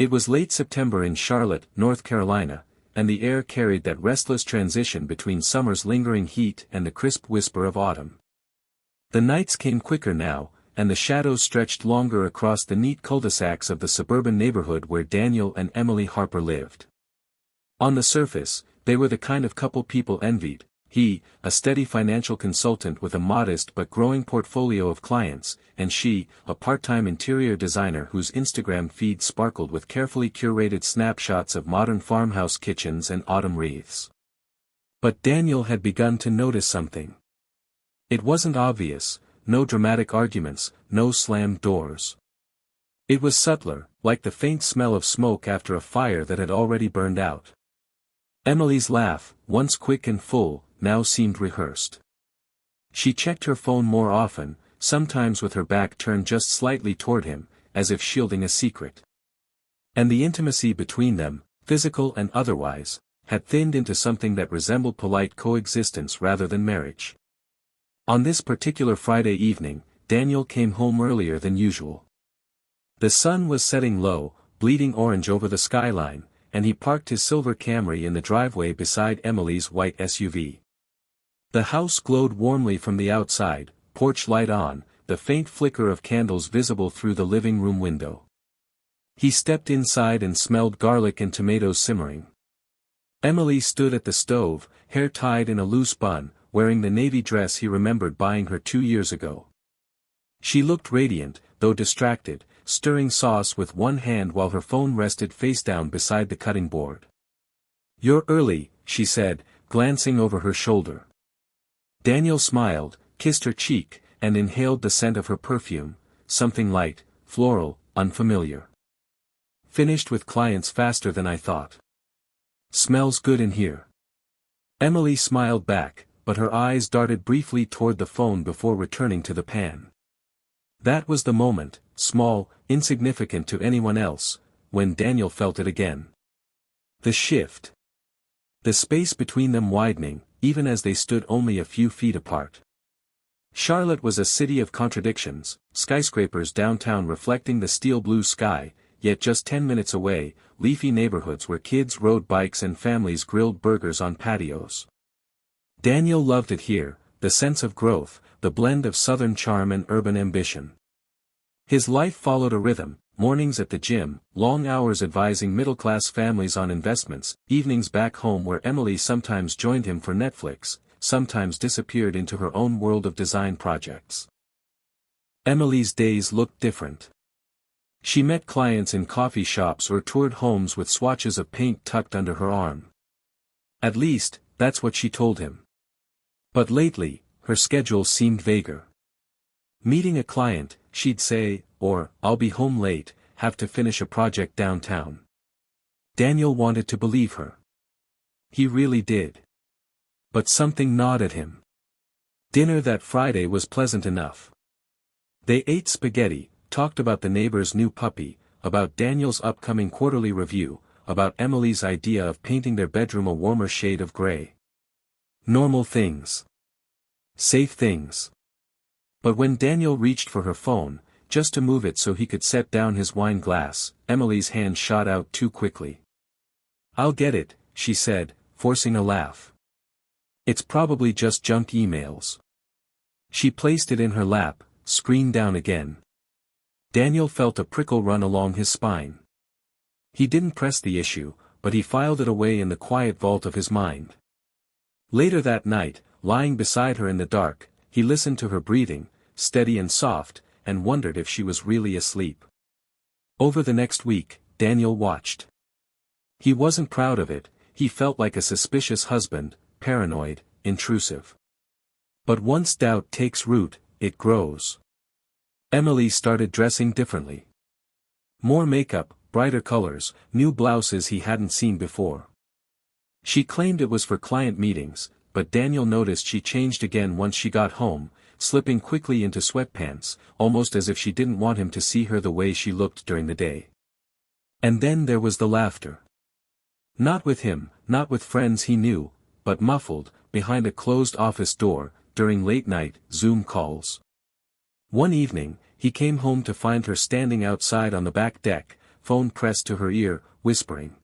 It was late September in Charlotte, North Carolina, and the air carried that restless transition between summer's lingering heat and the crisp whisper of autumn. The nights came quicker now, and the shadows stretched longer across the neat cul-de-sacs of the suburban neighborhood where Daniel and Emily Harper lived. On the surface, they were the kind of couple people envied. He, a steady financial consultant with a modest but growing portfolio of clients, and she, a part-time interior designer whose Instagram feed sparkled with carefully curated snapshots of modern farmhouse kitchens and autumn wreaths. But Daniel had begun to notice something. It wasn't obvious, no dramatic arguments, no slammed doors. It was subtler, like the faint smell of smoke after a fire that had already burned out. Emily's laugh, once quick and full, now seemed rehearsed. She checked her phone more often, sometimes with her back turned just slightly toward him, as if shielding a secret. And the intimacy between them, physical and otherwise, had thinned into something that resembled polite coexistence rather than marriage. On this particular Friday evening, Daniel came home earlier than usual. The sun was setting low, bleeding orange over the skyline, and he parked his silver Camry in the driveway beside Emily's white SUV. The house glowed warmly from the outside, porch light on, the faint flicker of candles visible through the living room window. He stepped inside and smelled garlic and tomatoes simmering. Emily stood at the stove, hair tied in a loose bun, wearing the navy dress he remembered buying her 2 years ago. She looked radiant, though distracted, stirring sauce with one hand while her phone rested face down beside the cutting board. "You're early," she said, glancing over her shoulder. Daniel smiled, kissed her cheek, and inhaled the scent of her perfume, something light, floral, unfamiliar. "Finished with clients faster than I thought. Smells good in here." Emily smiled back, but her eyes darted briefly toward the phone before returning to the pan. That was the moment, small, insignificant to anyone else, when Daniel felt it again. The shift. The space between them widening, even as they stood only a few feet apart. Charlotte was a city of contradictions, skyscrapers downtown reflecting the steel blue sky, yet just 10 minutes away, leafy neighborhoods where kids rode bikes and families grilled burgers on patios. Daniel loved it here, the sense of growth, the blend of southern charm and urban ambition. His life followed a rhythm, mornings at the gym, long hours advising middle-class families on investments, evenings back home where Emily sometimes joined him for Netflix, sometimes disappeared into her own world of design projects. Emily's days looked different. She met clients in coffee shops or toured homes with swatches of paint tucked under her arm. At least, that's what she told him. But lately, her schedule seemed vaguer. Meeting a client, she'd say, or, "I'll be home late, have to finish a project downtown." Daniel wanted to believe her. He really did. But something gnawed at him. Dinner that Friday was pleasant enough. They ate spaghetti, talked about the neighbor's new puppy, about Daniel's upcoming quarterly review, about Emily's idea of painting their bedroom a warmer shade of gray. Normal things. Safe things. But when Daniel reached for her phone, just to move it so he could set down his wine glass, Emily's hand shot out too quickly. "I'll get it," she said, forcing a laugh. "It's probably just junk emails." She placed it in her lap, screen down again. Daniel felt a prickle run along his spine. He didn't press the issue, but he filed it away in the quiet vault of his mind. Later that night, lying beside her in the dark, he listened to her breathing, steady and soft, and wondered if she was really asleep. Over the next week, Daniel watched. He wasn't proud of it, he felt like a suspicious husband, paranoid, intrusive. But once doubt takes root, it grows. Emily started dressing differently. More makeup, brighter colors, new blouses he hadn't seen before. She claimed it was for client meetings, but Daniel noticed she changed again once she got home, slipping quickly into sweatpants, almost as if she didn't want him to see her the way she looked during the day. And then there was the laughter. Not with him, not with friends he knew, but muffled, behind a closed office door, during late-night Zoom calls. One evening, he came home to find her standing outside on the back deck, phone pressed to her ear, whispering.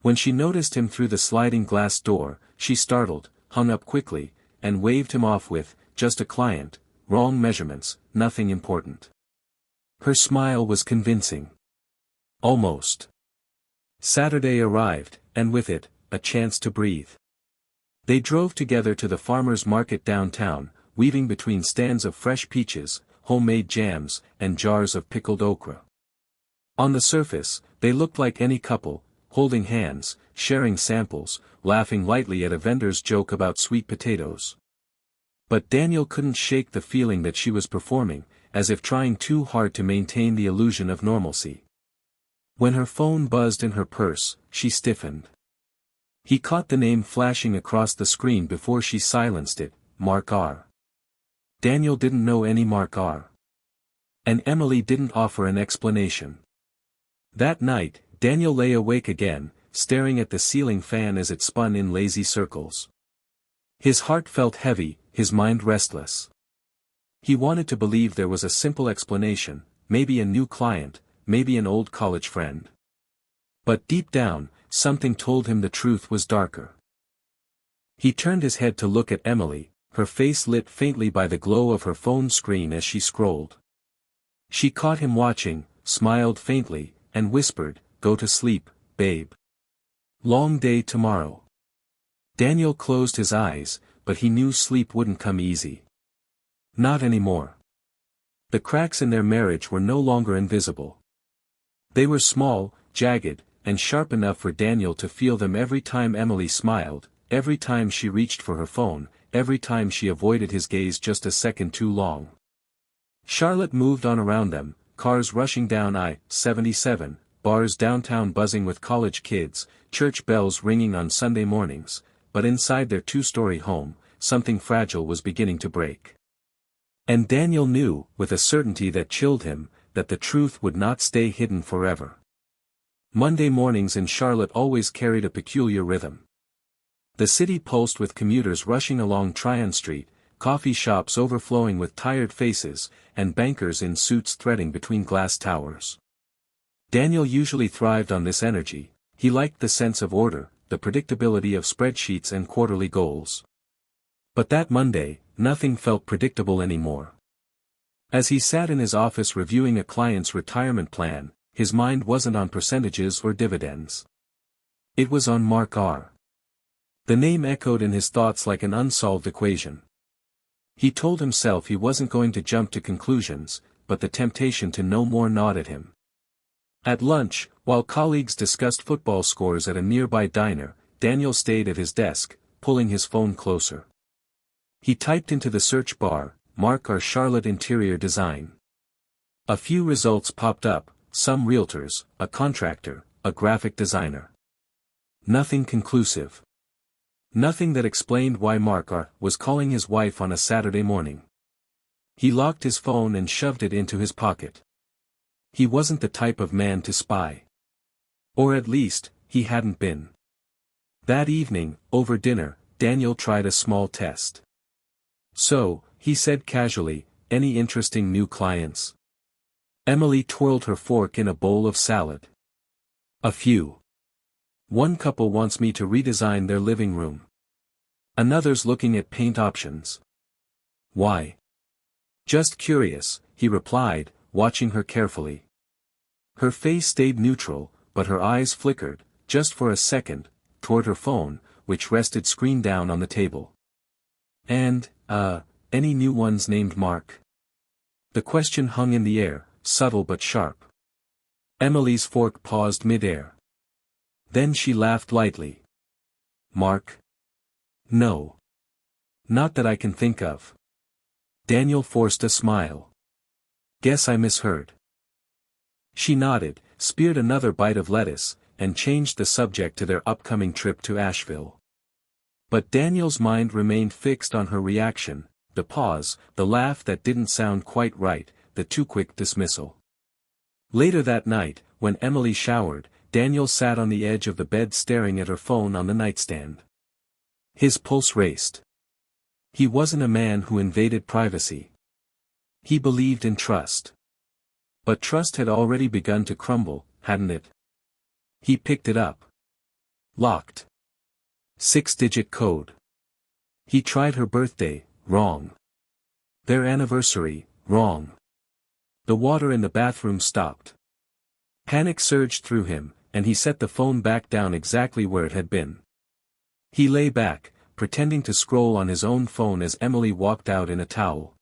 When she noticed him through the sliding glass door, she startled, hung up quickly, and waved him off with, "Just a client, wrong measurements, nothing important." Her smile was convincing. Almost. Saturday arrived, and with it, a chance to breathe. They drove together to the farmer's market downtown, weaving between stands of fresh peaches, homemade jams, and jars of pickled okra. On the surface, they looked like any couple, holding hands, sharing samples, laughing lightly at a vendor's joke about sweet potatoes. But Daniel couldn't shake the feeling that she was performing, as if trying too hard to maintain the illusion of normalcy. When her phone buzzed in her purse, she stiffened. He caught the name flashing across the screen before she silenced it, Mark R. Daniel didn't know any Mark R. And Emily didn't offer an explanation. That night, Daniel lay awake again, staring at the ceiling fan as it spun in lazy circles. His heart felt heavy, his mind restless. He wanted to believe there was a simple explanation, maybe a new client, maybe an old college friend. But deep down, something told him the truth was darker. He turned his head to look at Emily, her face lit faintly by the glow of her phone screen as she scrolled. She caught him watching, smiled faintly, and whispered, "Go to sleep, babe. Long day tomorrow." Daniel closed his eyes, but he knew sleep wouldn't come easy. Not anymore. The cracks in their marriage were no longer invisible. They were small, jagged, and sharp enough for Daniel to feel them every time Emily smiled, every time she reached for her phone, every time she avoided his gaze just a second too long. Charlotte moved on around them, cars rushing down I-77, bars downtown buzzing with college kids, church bells ringing on Sunday mornings, but inside their two-story home, something fragile was beginning to break. And Daniel knew, with a certainty that chilled him, that the truth would not stay hidden forever. Monday mornings in Charlotte always carried a peculiar rhythm. The city pulsed with commuters rushing along Tryon Street, coffee shops overflowing with tired faces, and bankers in suits threading between glass towers. Daniel usually thrived on this energy. He liked the sense of order, the predictability of spreadsheets and quarterly goals. But that Monday, nothing felt predictable anymore. As he sat in his office reviewing a client's retirement plan, his mind wasn't on percentages or dividends. It was on Mark R. The name echoed in his thoughts like an unsolved equation. He told himself he wasn't going to jump to conclusions, but the temptation to know more gnawed at him. At lunch, while colleagues discussed football scores at a nearby diner, Daniel stayed at his desk, pulling his phone closer. He typed into the search bar, Mark R. Charlotte Interior Design. A few results popped up, some realtors, a contractor, a graphic designer. Nothing conclusive. Nothing that explained why Mark R. was calling his wife on a Saturday morning. He locked his phone and shoved it into his pocket. He wasn't the type of man to spy. Or at least, he hadn't been. That evening, over dinner, Daniel tried a small test. "So," he said casually, "any interesting new clients?" Emily twirled her fork in a bowl of salad. "A few. One couple wants me to redesign their living room. Another's looking at paint options." "Why?" "Just curious," he replied, watching her carefully. Her face stayed neutral, but her eyes flickered, just for a second, toward her phone, which rested screen down on the table. "And, any new ones named Mark?" The question hung in the air, subtle but sharp. Emily's fork paused mid-air. Then she laughed lightly. "Mark? No. Not that I can think of." Daniel forced a smile. "Guess I misheard." She nodded, speared another bite of lettuce, and changed the subject to their upcoming trip to Asheville. But Daniel's mind remained fixed on her reaction, the pause, the laugh that didn't sound quite right, the too quick dismissal. Later that night, when Emily showered, Daniel sat on the edge of the bed staring at her phone on the nightstand. His pulse raced. He wasn't a man who invaded privacy. He believed in trust. But trust had already begun to crumble, hadn't it? He picked it up. Locked. 6-digit code. He tried her birthday, wrong. Their anniversary, wrong. The water in the bathroom stopped. Panic surged through him, and he set the phone back down exactly where it had been. He lay back, pretending to scroll on his own phone as Emily walked out in a towel.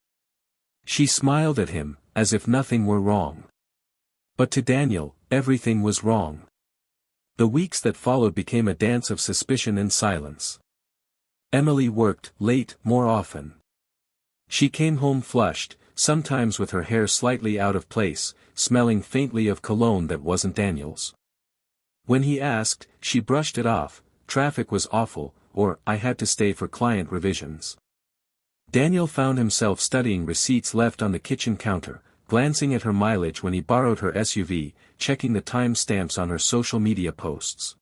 She smiled at him, as if nothing were wrong. But to Daniel, everything was wrong. The weeks that followed became a dance of suspicion and silence. Emily worked late more often. She came home flushed, sometimes with her hair slightly out of place, smelling faintly of cologne that wasn't Daniel's. When he asked, she brushed it off, traffic was awful, or I had to stay for client revisions. Daniel found himself studying receipts left on the kitchen counter, glancing at her mileage when he borrowed her SUV, checking the time stamps on her social media posts.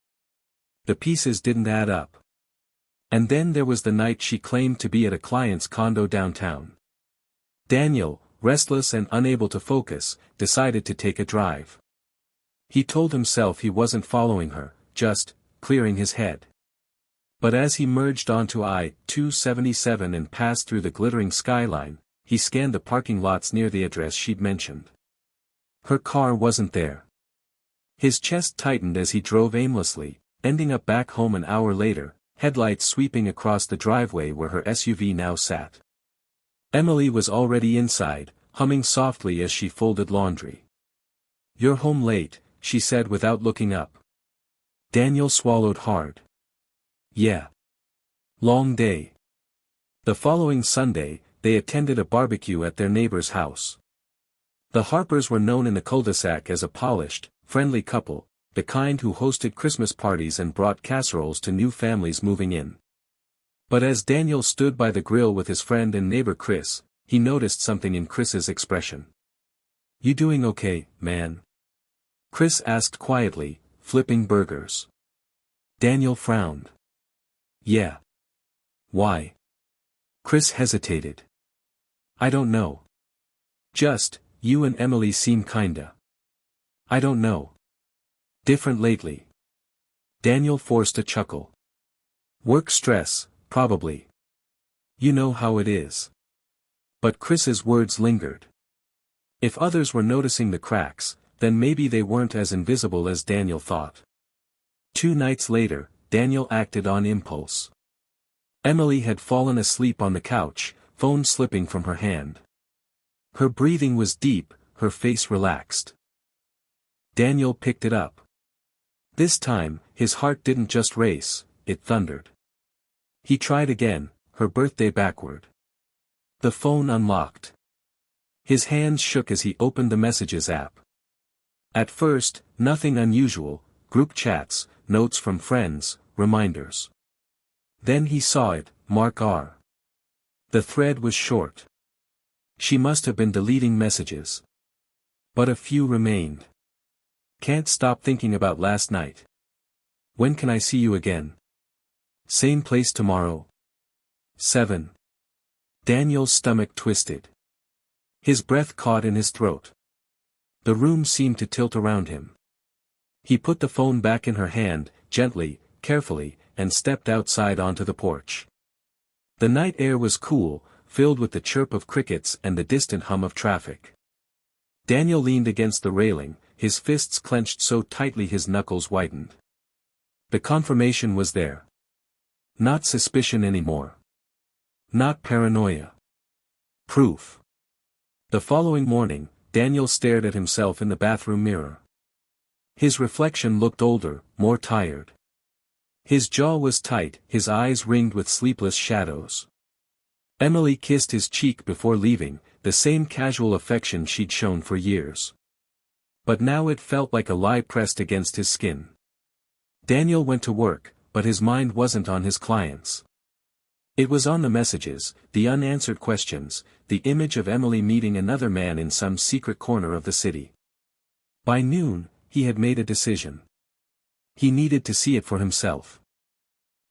The pieces didn't add up. And then there was the night she claimed to be at a client's condo downtown. Daniel, restless and unable to focus, decided to take a drive. He told himself he wasn't following her, just clearing his head. But as he merged onto I-277 and passed through the glittering skyline, he scanned the parking lots near the address she'd mentioned. Her car wasn't there. His chest tightened as he drove aimlessly, ending up back home an hour later, headlights sweeping across the driveway where her SUV now sat. Emily was already inside, humming softly as she folded laundry. "You're home late," she said without looking up. Daniel swallowed hard. "Yeah. Long day." The following Sunday, they attended a barbecue at their neighbor's house. The Harpers were known in the cul-de-sac as a polished, friendly couple, the kind who hosted Christmas parties and brought casseroles to new families moving in. But as Daniel stood by the grill with his friend and neighbor Chris, he noticed something in Chris's expression. "You doing okay, man?" Chris asked quietly, flipping burgers. Daniel frowned. "Yeah." "Why?" Chris hesitated. "I don't know. Just, you and Emily seem kinda. I don't know. Different lately." Daniel forced a chuckle. "Work stress, probably. You know how it is." But Chris's words lingered. If others were noticing the cracks, then maybe they weren't as invisible as Daniel thought. 2 nights later, Daniel acted on impulse. Emily had fallen asleep on the couch, phone slipping from her hand. Her breathing was deep, her face relaxed. Daniel picked it up. This time, his heart didn't just race, it thundered. He tried again, her birthday backward. The phone unlocked. His hands shook as he opened the Messages app. At first, nothing unusual, group chats, notes from friends, reminders. Then he saw it, Mark R. The thread was short. She must have been deleting messages. But a few remained. "Can't stop thinking about last night. When can I see you again? Same place tomorrow. 7. Daniel's stomach twisted. His breath caught in his throat. The room seemed to tilt around him. He put the phone back in her hand, gently, carefully, and stepped outside onto the porch. The night air was cool, filled with the chirp of crickets and the distant hum of traffic. Daniel leaned against the railing, his fists clenched so tightly his knuckles whitened. The confirmation was there. Not suspicion anymore. Not paranoia. Proof. The following morning, Daniel stared at himself in the bathroom mirror. His reflection looked older, more tired. His jaw was tight, his eyes ringed with sleepless shadows. Emily kissed his cheek before leaving, the same casual affection she'd shown for years. But now it felt like a lie pressed against his skin. Daniel went to work, but his mind wasn't on his clients. It was on the messages, the unanswered questions, the image of Emily meeting another man in some secret corner of the city. By noon, he had made a decision. He needed to see it for himself.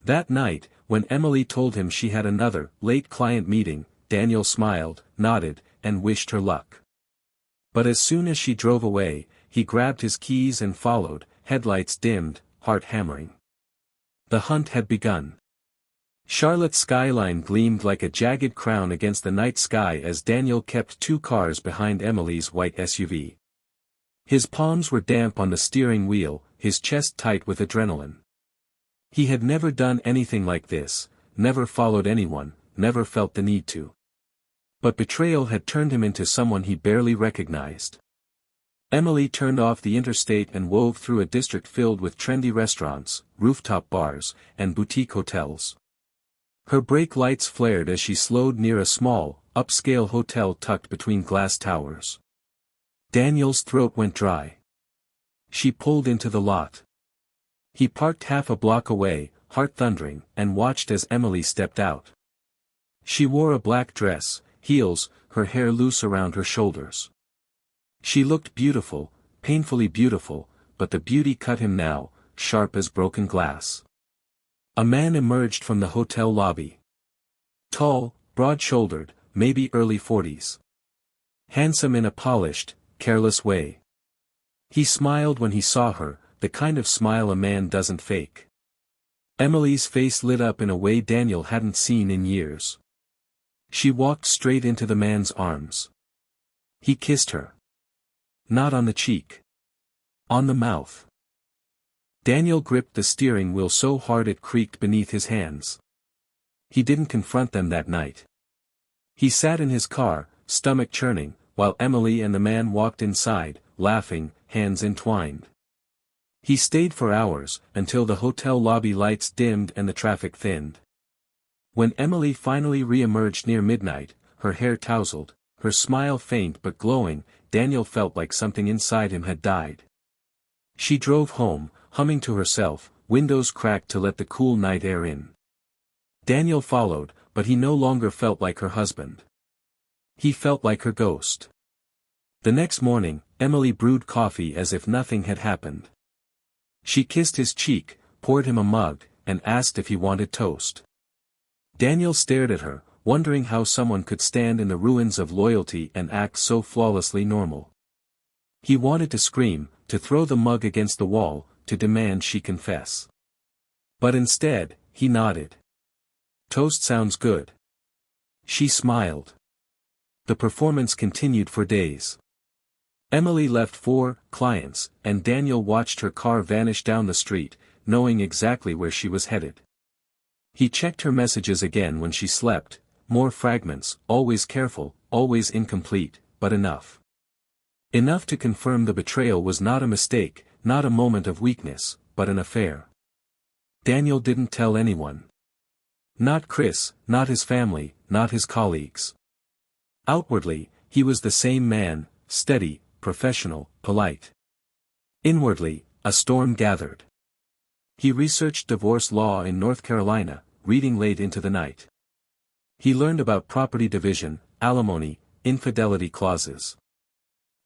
That night, when Emily told him she had another, late client meeting, Daniel smiled, nodded, and wished her luck. But as soon as she drove away, he grabbed his keys and followed, headlights dimmed, heart hammering. The hunt had begun. Charlotte's skyline gleamed like a jagged crown against the night sky as Daniel kept 2 cars behind Emily's white SUV. His palms were damp on the steering wheel, his chest tight with adrenaline. He had never done anything like this, never followed anyone, never felt the need to. But betrayal had turned him into someone he barely recognized. Emily turned off the interstate and wove through a district filled with trendy restaurants, rooftop bars, and boutique hotels. Her brake lights flared as she slowed near a small, upscale hotel tucked between glass towers. Daniel's throat went dry. She pulled into the lot. He parked half a block away, heart thundering, and watched as Emily stepped out. She wore a black dress, heels, her hair loose around her shoulders. She looked beautiful, painfully beautiful, but the beauty cut him now, sharp as broken glass. A man emerged from the hotel lobby. Tall, broad-shouldered, maybe early 40s. Handsome in a polished, careless way. He smiled when he saw her, the kind of smile a man doesn't fake. Emily's face lit up in a way Daniel hadn't seen in years. She walked straight into the man's arms. He kissed her. Not on the cheek. On the mouth. Daniel gripped the steering wheel so hard it creaked beneath his hands. He didn't confront them that night. He sat in his car, stomach churning, while Emily and the man walked inside, laughing, hands entwined. He stayed for hours, until the hotel lobby lights dimmed and the traffic thinned. When Emily finally re-emerged near midnight, her hair tousled, her smile faint but glowing, Daniel felt like something inside him had died. She drove home, humming to herself, windows cracked to let the cool night air in. Daniel followed, but he no longer felt like her husband. He felt like her ghost. The next morning, Emily brewed coffee as if nothing had happened. She kissed his cheek, poured him a mug, and asked if he wanted toast. Daniel stared at her, wondering how someone could stand in the ruins of loyalty and act so flawlessly normal. He wanted to scream, to throw the mug against the wall, to demand she confess. But instead, he nodded. Toast sounds good. She smiled. The performance continued for days. Emily left 4 clients, and Daniel watched her car vanish down the street, knowing exactly where she was headed. He checked her messages again when she slept, more fragments, always careful, always incomplete, but enough. Enough to confirm the betrayal was not a mistake, not a moment of weakness, but an affair. Daniel didn't tell anyone. Not Chris, not his family, not his colleagues. Outwardly, he was the same man, steady, professional, polite. Inwardly, a storm gathered. He researched divorce law in North Carolina, reading late into the night. He learned about property division, alimony, infidelity clauses.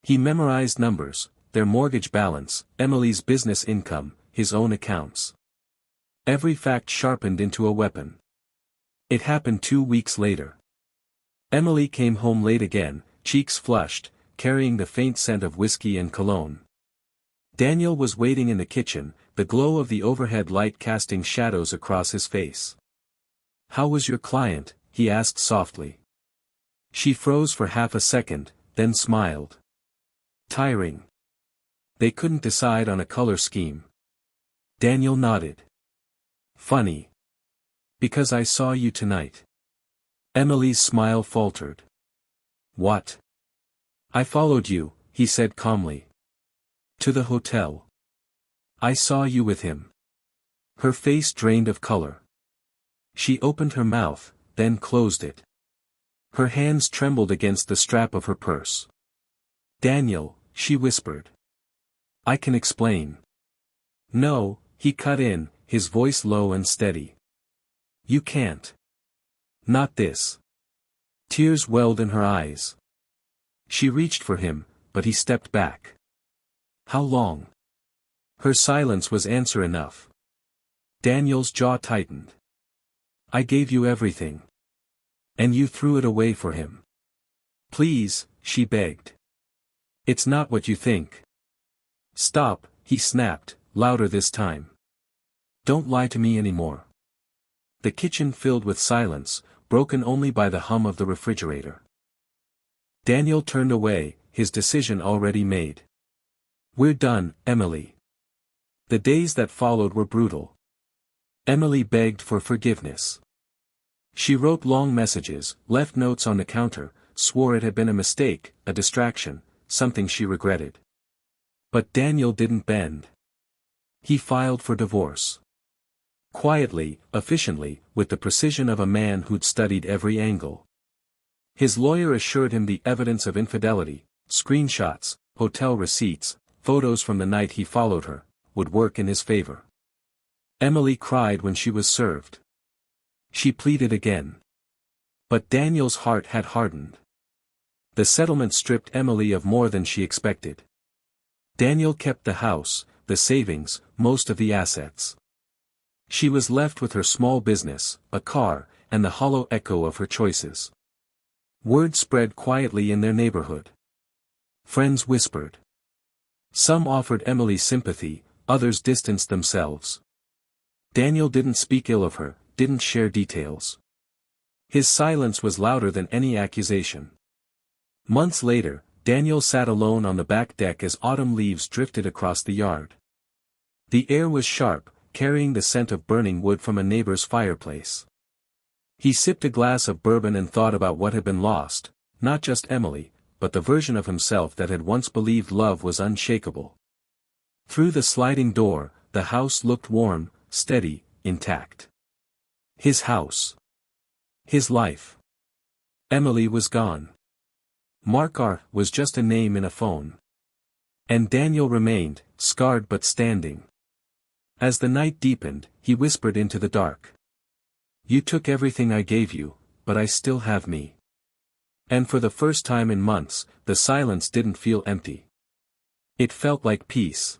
He memorized numbers, their mortgage balance, Emily's business income, his own accounts. Every fact sharpened into a weapon. It happened 2 weeks later. Emily came home late again, cheeks flushed, carrying the faint scent of whiskey and cologne. Daniel was waiting in the kitchen, the glow of the overhead light casting shadows across his face. "How was your client?" he asked softly. She froze for half a second, then smiled. "Tiring. They couldn't decide on a color scheme." Daniel nodded. "Funny. Because I saw you tonight." Emily's smile faltered. "What?" "I followed you," he said calmly. "To the hotel. I saw you with him." Her face drained of color. She opened her mouth, then closed it. Her hands trembled against the strap of her purse. "Daniel," she whispered. "I can explain." "No," he cut in, his voice low and steady. "You can't. Not this." Tears welled in her eyes. She reached for him, but he stepped back. "How long?" Her silence was answer enough. Daniel's jaw tightened. "I gave you everything. And you threw it away for him." "Please," she begged. "It's not what you think." Stop, he snapped, louder this time. Don't lie to me anymore. The kitchen filled with silence, broken only by the hum of the refrigerator. Daniel turned away, his decision already made. We're done, Emily. The days that followed were brutal. Emily begged for forgiveness. She wrote long messages, left notes on the counter, swore it had been a mistake, a distraction, something she regretted. But Daniel didn't bend. He filed for divorce. Quietly, efficiently, with the precision of a man who'd studied every angle. His lawyer assured him the evidence of infidelity, screenshots, hotel receipts, photos from the night he followed her, would work in his favor. Emily cried when she was served. She pleaded again. But Daniel's heart had hardened. The settlement stripped Emily of more than she expected. Daniel kept the house, the savings, most of the assets. She was left with her small business, a car, and the hollow echo of her choices. Word spread quietly in their neighborhood. Friends whispered. Some offered Emily sympathy, others distanced themselves. Daniel didn't speak ill of her, didn't share details. His silence was louder than any accusation. Months later, Daniel sat alone on the back deck as autumn leaves drifted across the yard. The air was sharp, carrying the scent of burning wood from a neighbor's fireplace. He sipped a glass of bourbon and thought about what had been lost, not just Emily, but the version of himself that had once believed love was unshakable. Through the sliding door, the house looked warm, steady, intact. His house. His life. Emily was gone. Markar was just a name in a phone. And Daniel remained, scarred but standing. As the night deepened, he whispered into the dark. You took everything I gave you, but I still have me. And for the first time in months, the silence didn't feel empty. It felt like peace.